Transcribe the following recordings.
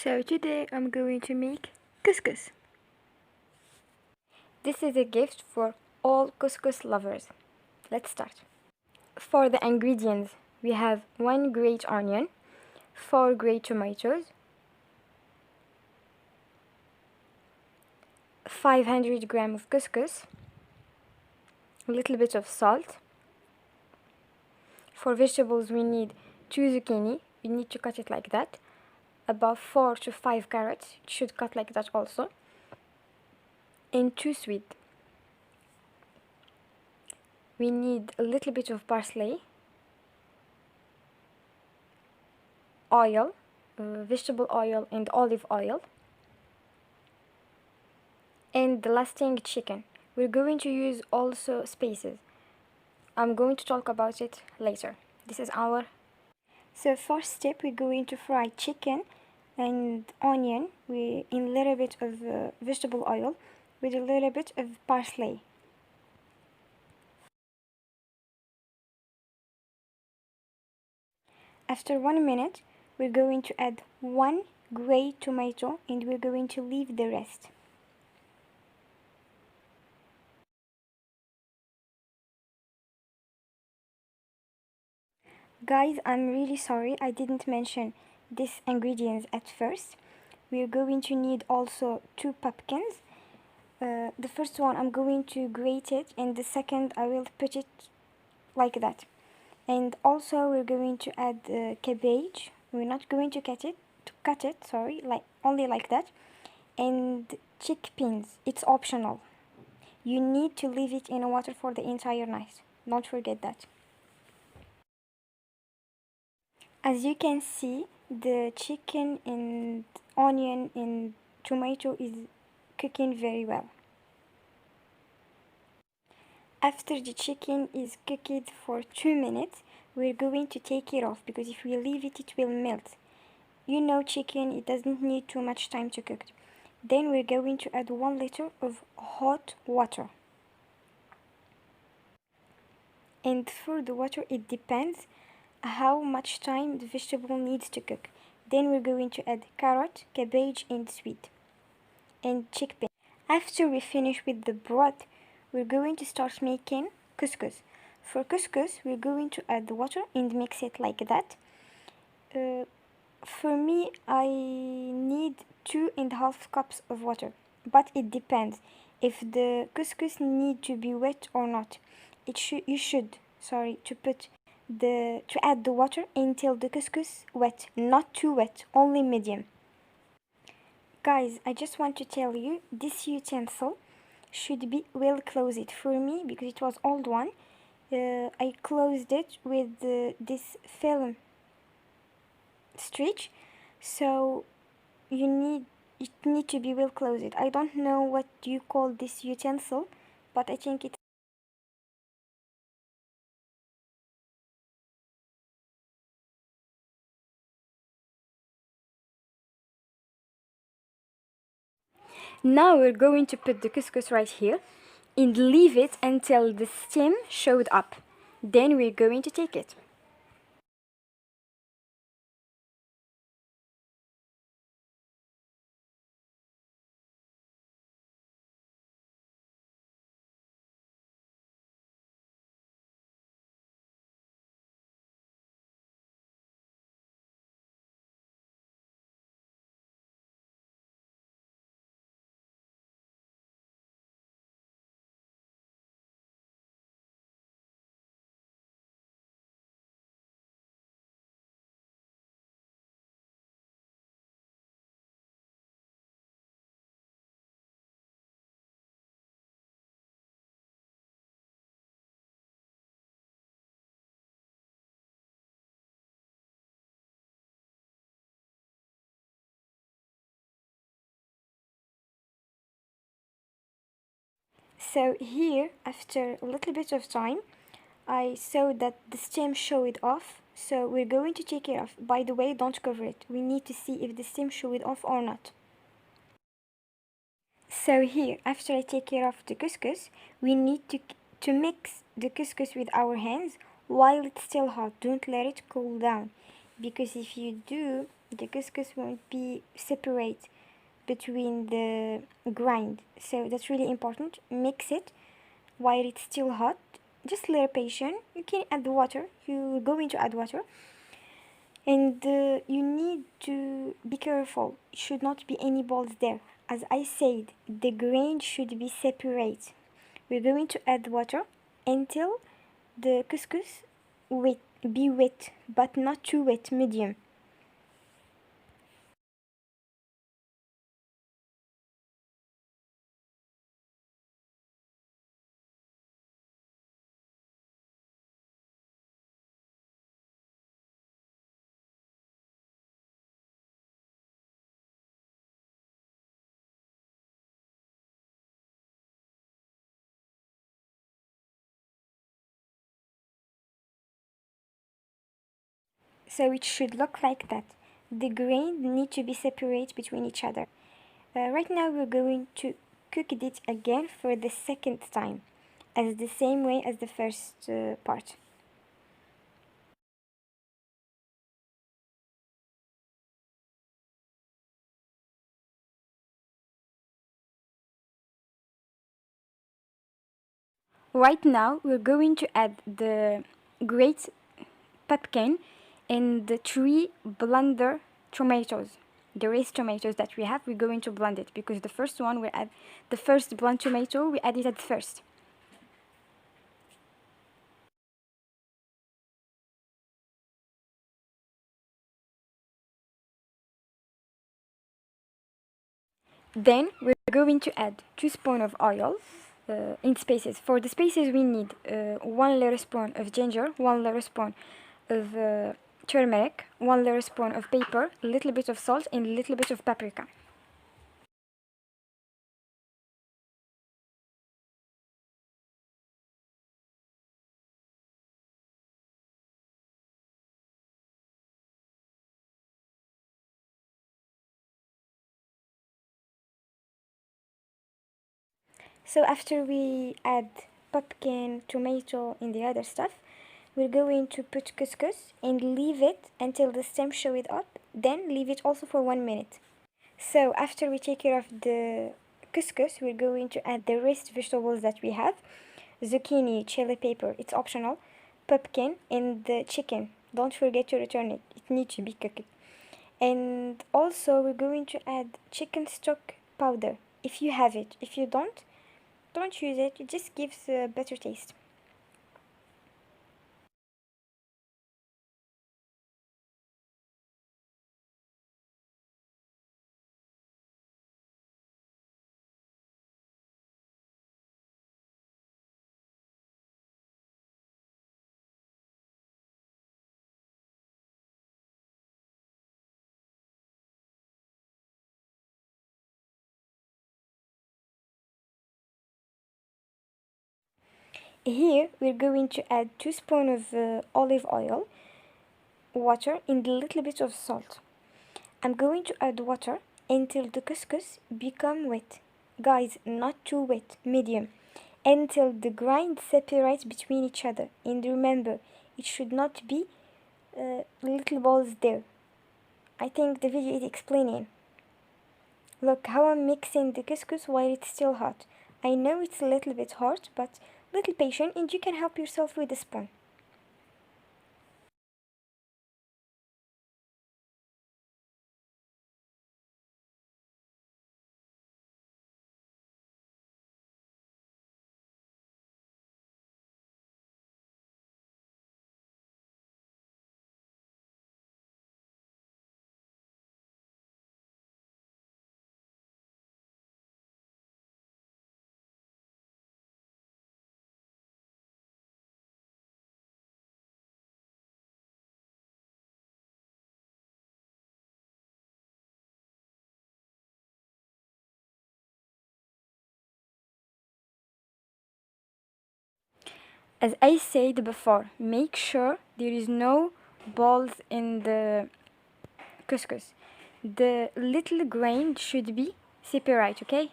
So today I'm going to make couscous. This is a gift for all couscous lovers. Let's start. For the ingredients, we have 1 grate onion, 4 grate tomatoes, 500 grams of couscous, a little bit of salt. For vegetables, we need 2 zucchini. We need to cut it like that. About 4 to 5 carrots. It should cut like that also. And 2 sweet. We need a little bit of parsley, oil, vegetable oil and olive oil, and the last thing, chicken. We're going to use also spices. I'm going to talk about it later. This is our... So first step, we're going to fry chicken and onion in a little bit of vegetable oil with a little bit of parsley. After 1 minute, we're going to add 1 grate tomato and we're going to leave the rest. Guys, I'm really sorry I didn't mention these ingredients at first. We're going to need also 2 pumpkins. The first one I'm going to grate it and the second I will put it like that. And also we're going to add cabbage. We're not going to cut it, like only like that. And chickpeas, it's optional. You need to leave it in water for the entire night. Don't forget that. As you can see, the chicken and onion and tomato is cooking very well. After the chicken is cooked for 2 minutes, we're going to take it off because if we leave it, it will melt. You know, chicken, it doesn't need too much time to cook. Then we're going to add 1 liter of hot water. And for the water, it depends how much time the vegetable needs to cook. Then we're going to add carrot, cabbage and sweet and chickpea. After we finish with the broth, we're going to start making couscous. For couscous, we're going to add the water and mix it like that. For me, I need 2.5 cups of water, but it depends if the couscous need to be wet or not. You should add the water until the couscous wet, not too wet, only medium. Guys, I just want to tell you, this utensil should be well closed. For me, because it was old one, I closed it with this film stretch, so it need to be well closed. I don't know what you call this utensil, but I think it... Now we're going to put the couscous right here and leave it until the steam showed up. Then we're going to take it. So here, after a little bit of time, I saw that the steam showed off, so we're going to take it off. By the way, don't cover it. We need to see if the steam showed off or not. So here, after I take it off the couscous, we need to mix the couscous with our hands while it's still hot. Don't let it cool down, because if you do, the couscous won't be separate between the grind. So that's really important. Mix it while it's still hot. Just a little patient. You can add the water. You're going to add water. And you need to be careful. It should not be any balls there. As I said, the grain should be separate. We're going to add water until the couscous be wet, but not too wet, medium. So it should look like that. The grain need to be separate between each other. Right now we're going to cook it again for the second time, as the same way as the first part. Right now we're going to add the grated pumpkin and the three blender tomatoes. The raised tomatoes that we have, we're going to blend it because the first one we add the first blend tomato, we add it at first. Then we're going to add 2 spoons of oil in spaces. For the spaces we need 1 little spoon of ginger, 1 little spoon of turmeric, 1 little spoon of pepper, a little bit of salt and a little bit of paprika. So after we add pumpkin, tomato and the other stuff, we're going to put couscous and leave it until the stem show it up, then leave it also for 1 minute. So after we take care of the couscous, we're going to add the rest vegetables that we have. Zucchini, chili pepper, it's optional. Pumpkin and the chicken. Don't forget to return it. It needs to be cooked. And also we're going to add chicken stock powder if you have it. If you don't use it. It just gives a better taste. Here we're going to add 2 spoons of olive oil, water and a little bit of salt. I'm going to add water until the couscous become wet. Guys, not too wet, medium. Until the grind separates between each other. And remember, it should not be little balls there. I think the video is explaining. Look how I'm mixing the couscous while it's still hot. I know it's a little bit hard, but little patient and you can help yourself with a spoon. As I said before, make sure there is no balls in the couscous. The little grain should be separate, okay?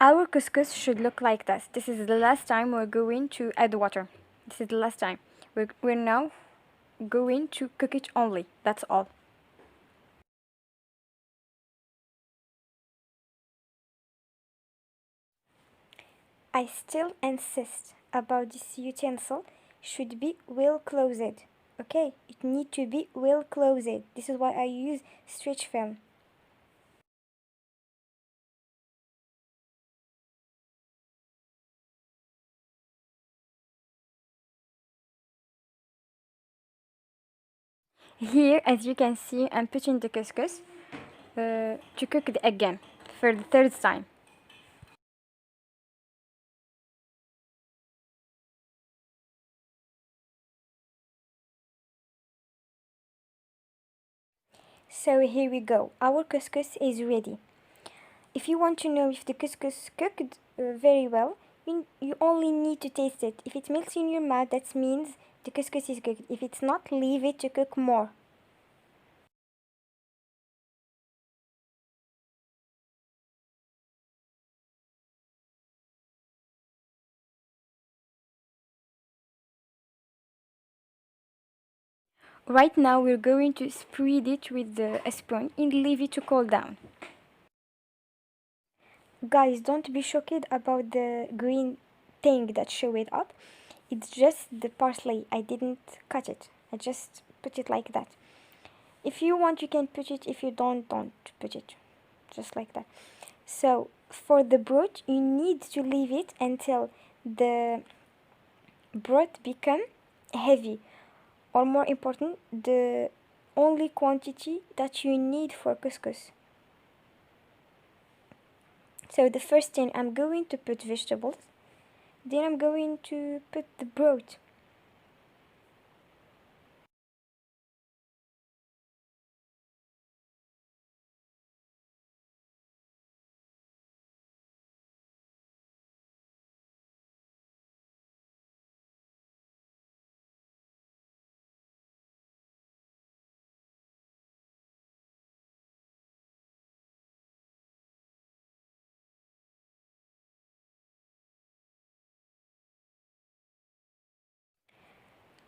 Our couscous should look like this. This is the last time we're going to add water. This is the last time. We're now going to cook it only. That's all. I still insist about this utensil should be well closed. Okay, it need to be well closed. This is why I use stretch film. Here, as you can see, I'm putting the couscous to cook it again for the third time. So here we go. Our couscous is ready. If you want to know if the couscous cooked very well, you only need to taste it. If it melts in your mouth, that means the couscous is cooked. If it's not, leave it to cook more. Right now we're going to spread it with a spoon and leave it to cool down. Guys, don't be shocked about the green thing that showed up. It's just the parsley. I didn't cut it. I just put it like that. If you want, you can put it. If you don't put it. Just like that. So for the broth, you need to leave it until the broth become heavy, or more important, the only quantity that you need for couscous. So the first thing, I'm going to put vegetables, then I'm going to put the broth.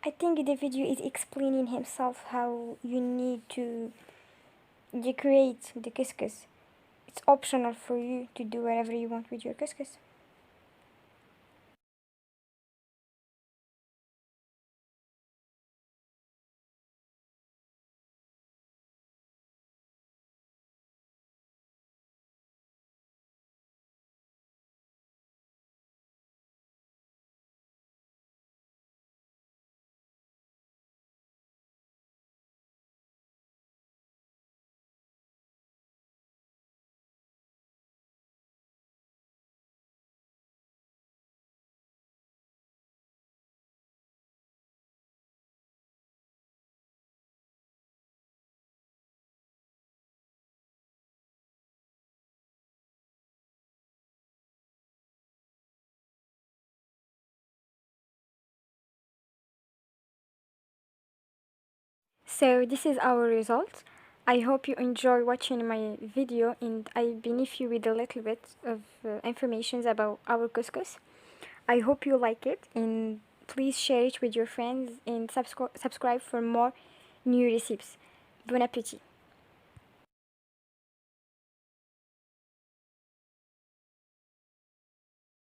I think the video is explaining himself how you need to decorate the couscous. It's optional for you to do whatever you want with your couscous. So this is our result. I hope you enjoy watching my video and I benefit you with a little bit of information about our couscous. I hope you like it and please share it with your friends and subscribe for more new recipes. Bon appétit!